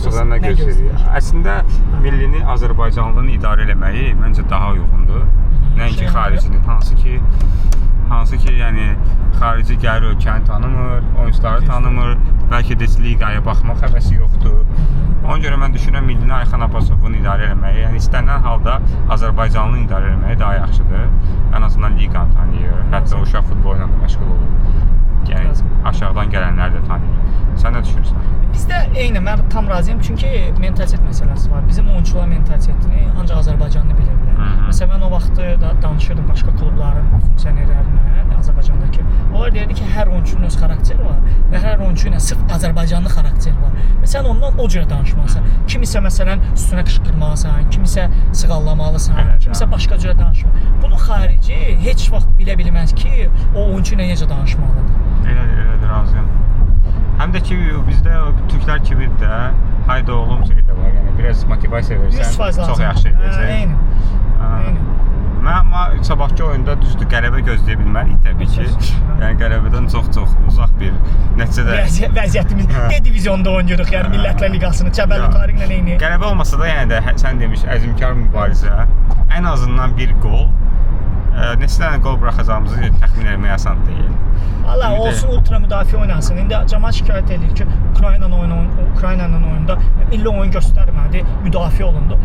Başlıqdan nə gözləyirik? Əslində millini Azərbaycanlının idarə eləməyi məncə daha uyğundur. Nəinki xaricinin, hansı ki, yəni xarici gəlir ölkəni tanımır, oyunçuları tanımır, bəlkə də liqaya baxmaq həvəsi yoxdur. Ona görə mən düşünürəm millini Ayxan Abbasovun idarə eləməyi, yəni istənilən halda Azərbaycanlının idarə eləməyi daha yaxşıdır. Ən azından liqanı tanıyır, hətta uşaq futbolu ilə də məşğul olur. Yəni aşağıdan gələnlər də tanıyır. Sən nə düşünürsən? Bizdə eyni, mən tam razıyam çünki mentalitet məsələsi var. Bizim oyunçular mentalitetini ancaq Azərbaycanlı bilə bilər. Məsələn, mən o vaxtı da danışırdım başqa klubların funksionerlərinə, Azərbaycandakı. Onlar deyirdi ki, hər oyunçunun öz xarakteri var və hər oyunçu ilə sırf Azərbaycanlı xarakteri var. Və sən ondan o cürə danışmalısan. Kimisə məsələn üstünə qışqırmalısan, kimisə sığallamalısan, kimisə başqa cürə danışmalısan. Bunun xarici heç vaxt bilə bilməz ki, o oyunçu ilə necə danışmalıdır. Elədir, razıyam. Həm də ki, bizdə türklər kimi də hayda oğlum şey də var, yəni biraz motivasiya versən, çox yaxşı edəcək. Eyni. Mən sabahki oyunda düzdür, qələbə gözləyə bilmərik təbii ki. Yəni qələbədən çox uzaq bir nəticədə vəziyyətimiz D divizionda oynayırıq, yəni Millətlər Liqasını Cəbəli Tariqlə eyni. Qələbə olmasa da yəni də sən demiş əzmkar mübarizə, ən azından bir qol, neçə dənə qol buraxacağımızı təxmin etmək asan deyil. Valla olsun ultra müdafiə oynasın. İndi cəmaət şikayət edir ki, Ukrayna ilə oyunda milli oyun göstərmədi, müdafiə olundu.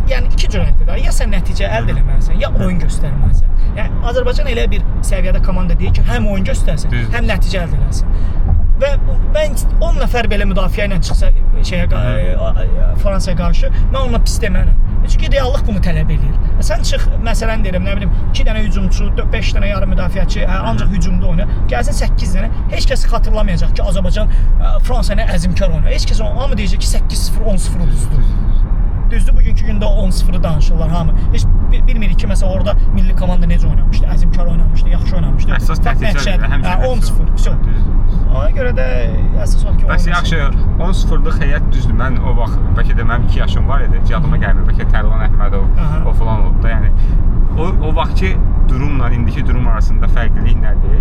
Yəni iki cürətdir də. Ya sən nəticə əldə etməlisən, ya oyun göstərməlisən. Yəni Azərbaycan elə bir səviyyədə komanda deyil ki, həm oyun göstərsin, həm nəticə əldə etsin. Və mən 10 nəfər belə müdafiə ilə çıxsa Fransaya qarşı, mən ona pis demərəm. Çünki reallıq bunu tələb edir. Sən çıx, məsələn deyirəm, nə bilim, 2 dənə hücumçu, 5 dənə yarım müdafiəçi, ancaq hücumda oynayır. Gəlsin 8 dənə, heç kəs xatırlamayacaq ki, Azərbaycan Fransaya əzmkar oynayır. Heç kəs hamı deyəcək ki, 8-0, 10-0 düzdür. Düzdür, bugünkü gündə 10-0 danışırlar hamı. Heç bilmirik ki, məsələn, orada milli komanda necə oynamışdı, əzmkar oynamışdı, yaxşı oynamışdı. Əsas nəticədir, həmçinin 10-0. Ona görə də əsas odur ki, bəs yaxşı, 10-0'lıq heyət düzdür. Mən o vaxt, bəlkə də mənim 2 yaşım var idi, yadıma gəlmir. Bəlkə Tərlan Əhmədov o falan oldu da. Yəni, o vaxtki durumla indiki durum arasında fərqlilik nədir?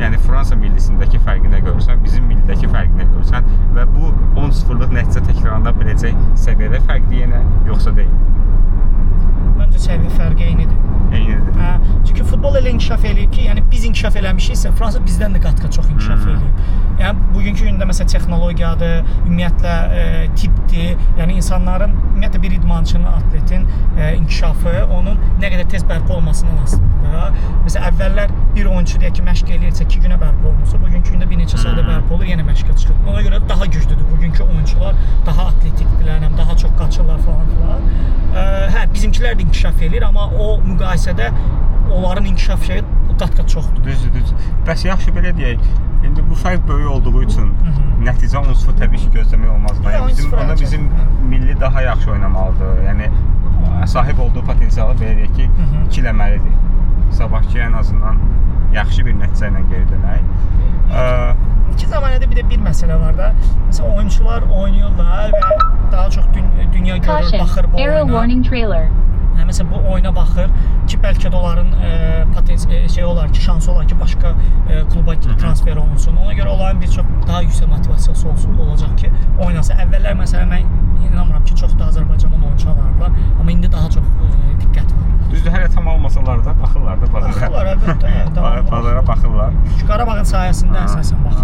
Yəni, Fransa millisindəki fərqinə görürsən, bizim millidəki fərqinə görürsən və bu 10-0'lıq nəticə təkrarında biləcək səviyyədə fərqli yenə, yoxsa deyil? Məncə səviyyə fərqi eynidir. Eynidir. Çünki futbol elə inkişaf eləyir ki, yəni biz inkişaf eləmişiksə, Fransa bizdən də qat-qat çox inkişaf eləyir. Yəni bugünkü gündə məsələn texnologiyadır, ümumiyyətlə tipdir. Yəni insanların ümumiyyətlə bir idmançının, atletin inkişafı onun nə qədər tez bərpa olmasından asılıdır. Məsələn əvvəllər bir oyunçu deyək ki, məşq eləyirsə 2 günə bərpa olunsa, bugünkü gündə bir neçə saata bərpa olur, yenə məşqə çıxır. Ona görə daha güclüdür bugünkü oyunçular, daha atletikdirlər, daha çox qaçırlar falan filan. Bizimkilər də inkişaf eləyir, amma o müqayisədə onların inkişaf şeyi qat-qat çoxdur. Düzdür. Bəs yaxşı belə deyək, indi bu fərq böyük olduğu üçün nəticə 10-0 təbii ki, gözləmək olmaz. Yəni bizim milli daha yaxşı oynamalıdır. Yəni sahib olduğu potensialı belə deyək ki, ikiləməlidir. Sabahki ən azından yaxşı bir nəticə ilə geri dönək. İki zamanədə bir də bir məsələ var da. Məsələn, oyunçular oynayırlar və daha çox dünya görür, baxır bu oyuna. Məsələn, bu oyuna baxır ki, bəlkə də onların şey olar ki, şansı olar ki, başqa kluba transfer olunsun. Ona görə onların bir çox daha yüksək motivasiyası olacaq ki, oynasın. Əvvəllər məsələn, mən inanmıram ki, çox da Azərbaycandan oyunçular varlar, amma indi daha çox diqqət var. Düzdür, hələ tam olmasalar da baxırlar da bazara. Baxırlar, əlbəttə. Bazara baxırlar. Qarabağın sayəsində əsasən baxırlar.